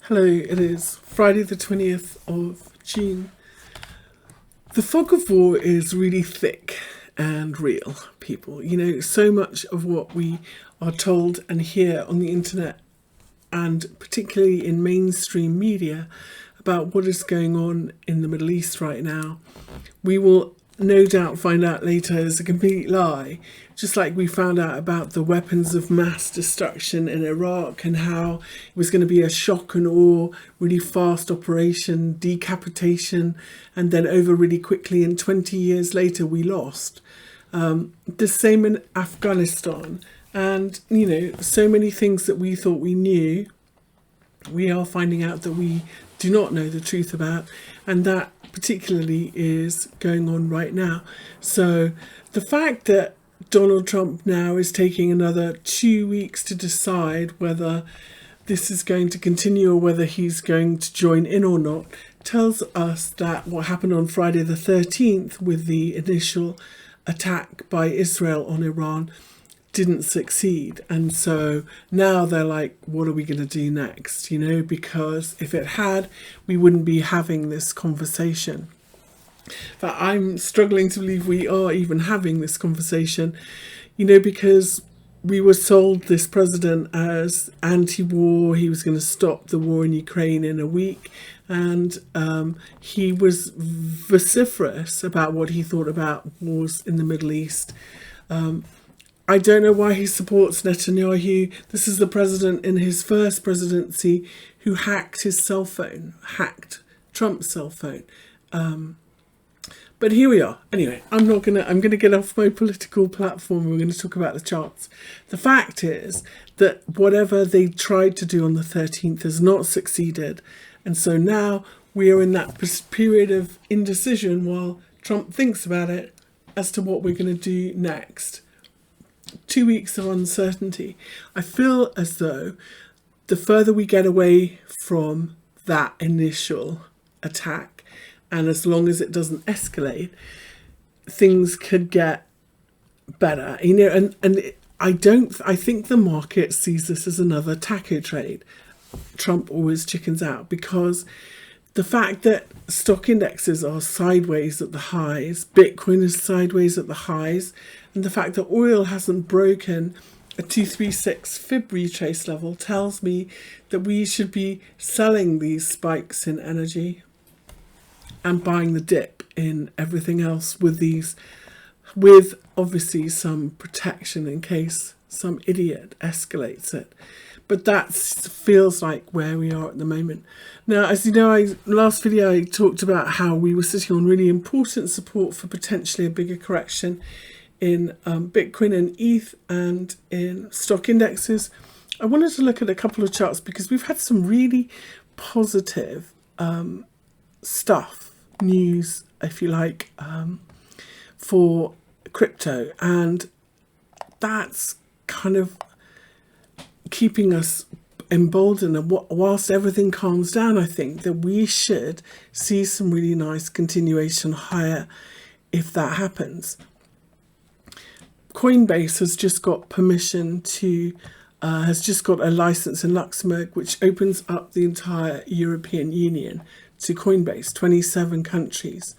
Hello, it is Friday the 20th of June. The fog of war is really thick and real, people. You know, so much of what we are told and hear on the internet, and particularly in mainstream media, about what is going on in the Middle East right now, we will no doubt find out later is a complete lie, just like we found out about the weapons of mass destruction in Iraq and how it was going to be a shock and awe, really fast operation, decapitation, and then over really quickly, and 20 years later we lost. The same in Afghanistan, and you know, so many things that we thought we knew, we are finding out that we do not know the truth about, and that particularly is going on right now. So the fact that Donald Trump now is taking another 2 weeks to decide whether this is going to continue or whether he's going to join in or not tells us that what happened on Friday the 13th with the initial attack by Israel on Iran didn't succeed. And so now they're like, what are we going to do next? You know, because if it had, we wouldn't be having this conversation. But I'm struggling to believe we are even having this conversation, you know, because we were sold this president as anti-war. He was going to stop the war in Ukraine in a week. And he was vociferous about what he thought about wars in the Middle East. I don't know why he supports Netanyahu. This is the president in his first presidency who hacked his cell phone, hacked Trump's cell phone. But here we are. Anyway, I'm gonna get off my political platform. We're going to talk about the charts. The fact is that whatever they tried to do on the 13th has not succeeded. And so now we are in that period of indecision while Trump thinks about it as to what we're going to do next. 2 weeks of uncertainty. I feel as though the further we get away from that initial attack, and as long as it doesn't escalate, things could get better. You know, I think the market sees this as another taco trade. Trump always chickens out because the fact that stock indexes are sideways at the highs, Bitcoin is sideways at the highs, and the fact that oil hasn't broken a 236 fib retrace level tells me that we should be selling these spikes in energy and buying the dip in everything else with obviously some protection in case some idiot escalates it. But that feels like where we are at the moment. Now, as you know, last video I talked about how we were sitting on really important support for potentially a bigger correction in Bitcoin and ETH and in stock indexes. I wanted to look at a couple of charts because we've had some really positive news, if you like, for crypto. And that's kind of keeping us emboldened, and whilst everything calms down, I think that we should see some really nice continuation higher if that happens. Coinbase has just got permission to has just got a license in Luxembourg, which opens up the entire European Union to Coinbase, 27 countries.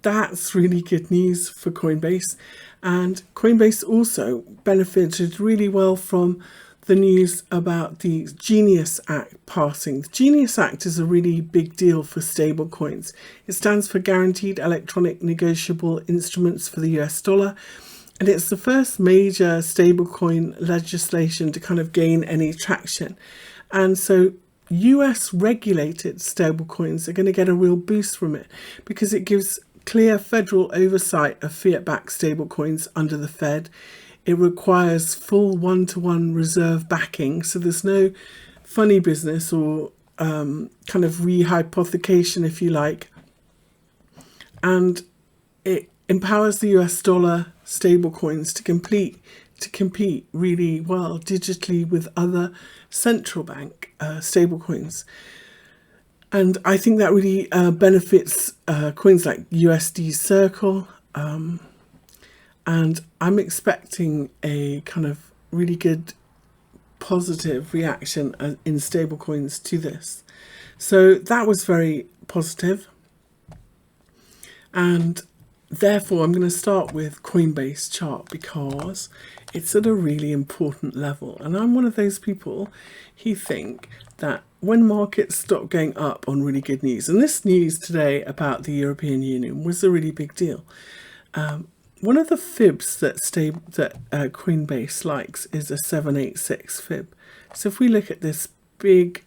That's really good news for Coinbase. And Coinbase also benefited really well from the news about the Genius Act passing. The Genius Act is a really big deal for stablecoins. It stands for Guaranteed Electronic Negotiable Instruments for the US dollar. And it's the first major stablecoin legislation to kind of gain any traction. And so US regulated stablecoins are going to get a real boost from it because it gives clear federal oversight of fiat-backed stablecoins under the Fed. It requires full one-to-one reserve backing, so there's no funny business or kind of rehypothecation, if you like. And it empowers the US dollar stablecoins to compete really well digitally with other central bank stablecoins. And I think that really benefits coins like USD Circle. And I'm expecting a kind of really good positive reaction in stablecoins to this. So that was very positive. And therefore, I'm going to start with Coinbase chart because it's at a really important level. And I'm one of those people who think that when markets stop going up on really good news, and this news today about the European Union was a really big deal. One of the fibs that Coinbase likes is a 786 fib. So if we look at this big,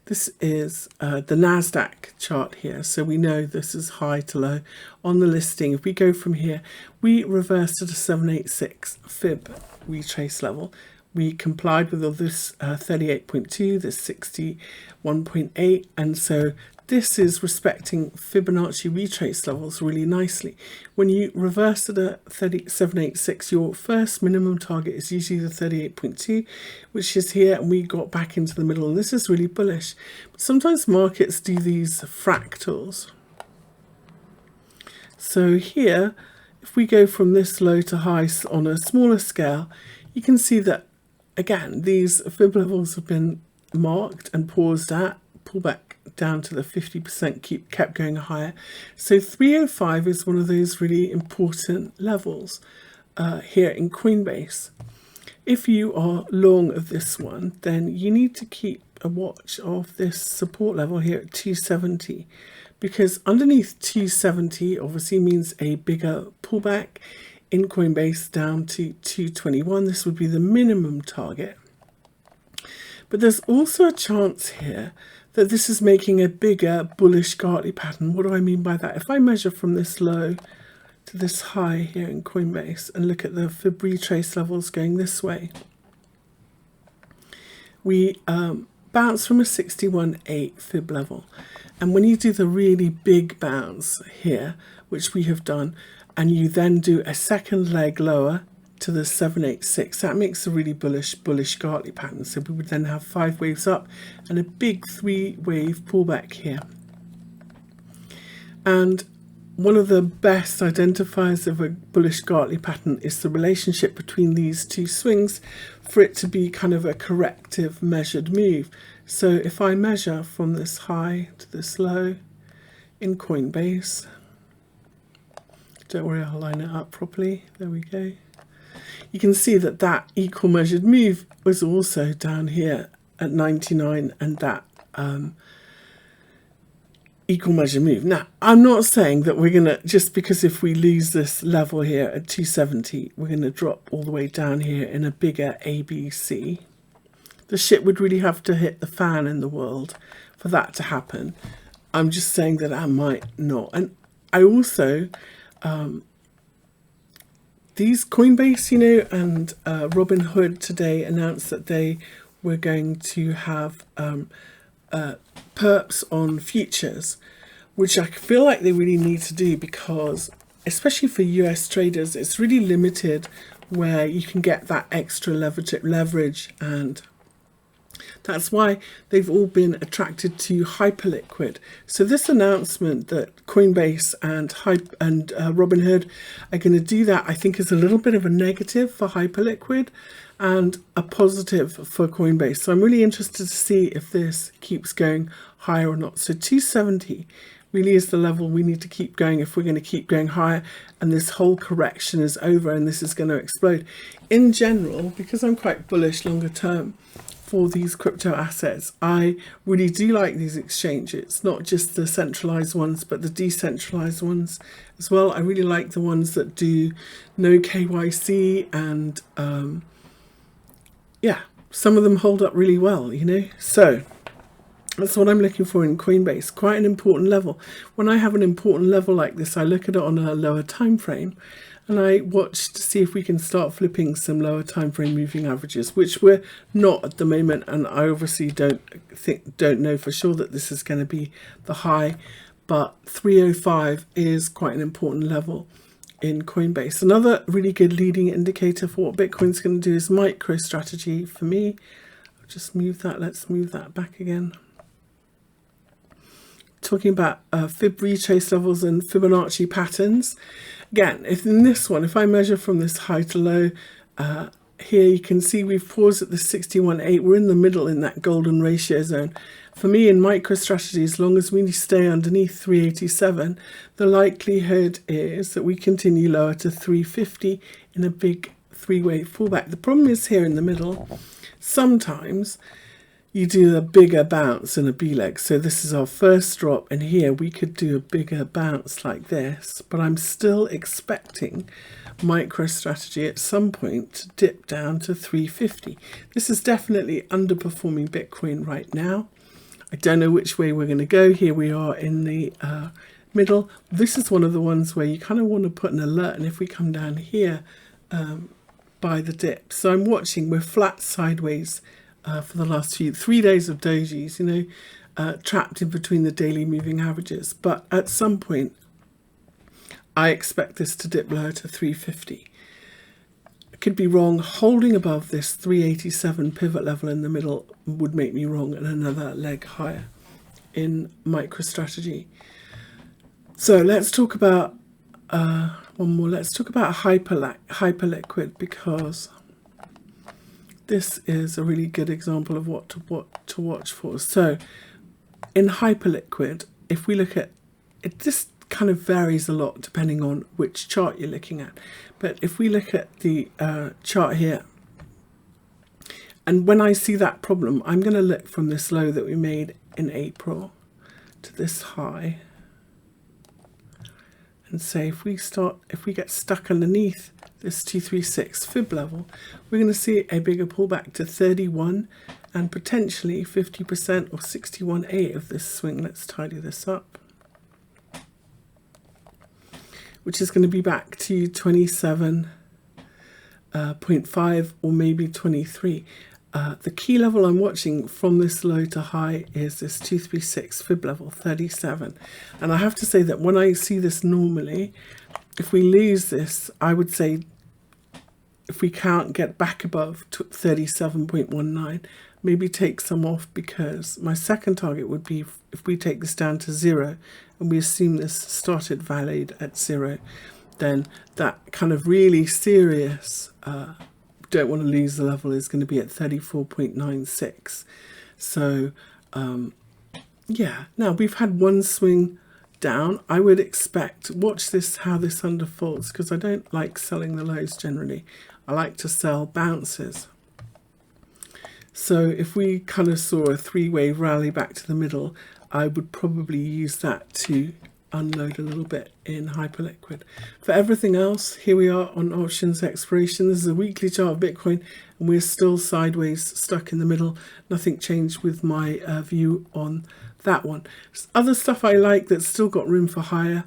this is the NASDAQ chart here. So we know this is high to low on the listing. If we go from here, we reverse to the 786 fib retrace level. We complied with all this 38.2, this 61.8, and so this is respecting Fibonacci retrace levels really nicely. When you reverse to the 786, your first minimum target is usually the 38.2, which is here, and we got back into the middle, and this is really bullish. But sometimes markets do these fractals. So here, if we go from this low to high on a smaller scale, you can see that, again, these fib levels have been marked and paused at, pull back down to the 50%, kept going higher. So 305 is one of those really important levels here in Coinbase. If you are long of this one, then you need to keep a watch of this support level here at 270, because underneath 270 obviously means a bigger pullback in Coinbase down to 221. This would be the minimum target. But there's also a chance here that this is making a bigger bullish Gartley pattern. What do I mean by that? If I measure from this low to this high here in Coinbase and look at the fib retrace levels going this way, we bounce from a 61.8 fib level. And when you do the really big bounce here, which we have done, and you then do a second leg lower to the 786, that makes a really bullish Gartley pattern. So we would then have 5 waves up and a big 3-wave pullback here. And one of the best identifiers of a bullish Gartley pattern is the relationship between these two swings for it to be kind of a corrective measured move. So if I measure from this high to this low in Coinbase, don't worry, I'll line it up properly. There we go. You can see that that equal measured move was also down here at 99, and that equal measure move. Now, I'm not saying that we're going to, just because if we lose this level here at 270, we're going to drop all the way down here in a bigger ABC. The shit would really have to hit the fan in the world for that to happen. I'm just saying that I might not. And I also, these Coinbase, you know, and Robinhood today announced that they were going to have perps on futures, which I feel like they really need to do, because especially for US traders, it's really limited where you can get that extra leverage, and that's why they've all been attracted to hyperliquid. So this announcement that Coinbase and Robinhood are going to do that, I think, is a little bit of a negative for hyperliquid and a positive for Coinbase. So I'm really interested to see if this keeps going higher or not. So 270 really is the level we need to keep going if we're going to keep going higher, and this whole correction is over and this is going to explode. In general, because I'm quite bullish longer term for these crypto assets, I really do like these exchanges, not just the centralized ones, but the decentralized ones as well. I really like the ones that do no KYC, and yeah, some of them hold up really well, you know. So that's what I'm looking for in Coinbase, quite an important level. When I have an important level like this, I look at it on a lower time frame, and I watch to see if we can start flipping some lower time frame moving averages, which we're not at the moment. And I obviously don't know for sure that this is going to be the high, but 305 is quite an important level in Coinbase. Another really good leading indicator for what Bitcoin's going to do is MicroStrategy for me. I'll just move that. Let's move that back again. Talking about fib retrace levels and Fibonacci patterns. Again, if in this one, if I measure from this high to low, here you can see we've paused at the 61.8. We're in the middle in that golden ratio zone. For me in MicroStrategy, as long as we stay underneath 387, the likelihood is that we continue lower to 350 in a big three-way fallback. The problem is here in the middle, sometimes you do a bigger bounce in a B-leg. So this is our first drop, and here we could do a bigger bounce like this, but I'm still expecting MicroStrategy at some point to dip down to 350. This is definitely underperforming Bitcoin right now. I don't know which way we're going to go. Here we are in the middle. This is one of the ones where you kind of want to put an alert, and if we come down here by the dip. So I'm watching, we're flat sideways for the last 3 days of dojis, you know, trapped in between the daily moving averages. But at some point, I expect this to dip lower to 350. I could be wrong. Holding above this 387 pivot level in the middle would make me wrong, and another leg higher in MicroStrategy. So let's talk about one more. Let's talk about hyperliquid, because this is a really good example of what to watch for. So in hyperliquid, if we look at it, this kind of varies a lot depending on which chart you're looking at. But if we look at the chart here, and when I see that problem, I'm going to look from this low that we made in April to this high, and say if we get stuck underneath this 236 fib level, we're going to see a bigger pullback to 31 and potentially 50% or 61.8 of this swing. Let's tidy this up, which is going to be back to 27.5 or maybe 23. The key level I'm watching from this low to high is this 236 fib level, 37. And I have to say that when I see this normally, if we lose this, I would say if we can't get back above 37.19, maybe take some off, because my second target would be if we take this down to 0 and we assume this started valid at 0, then that kind of really serious don't want to lose the level is going to be at 34.96. So yeah, now we've had one swing down. I would expect, watch this, how this unfolds, because I don't like selling the lows generally. I like to sell bounces. So if we kind of saw a three-way rally back to the middle, I would probably use that to unload a little bit in hyperliquid. For everything else, here we are on options expiration. This is a weekly chart of Bitcoin, and we're still sideways, stuck in the middle. Nothing changed with my view on that one. Other stuff I like that's still got room for higher.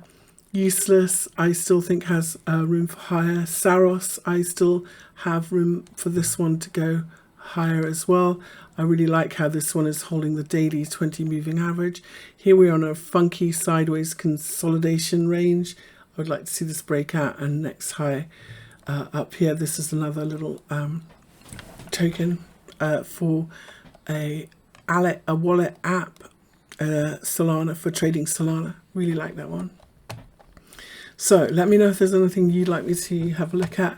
Useless, I still think has room for higher. Saros, I still have room for this one to go higher as well. I really like how this one is holding the daily 20 moving average. Here we're on a funky sideways consolidation range. I would like to see this break out, and next high up here. This is another little token for a wallet app, Solana, for trading Solana. Really like that one. So let me know if there's anything you'd like me to have a look at.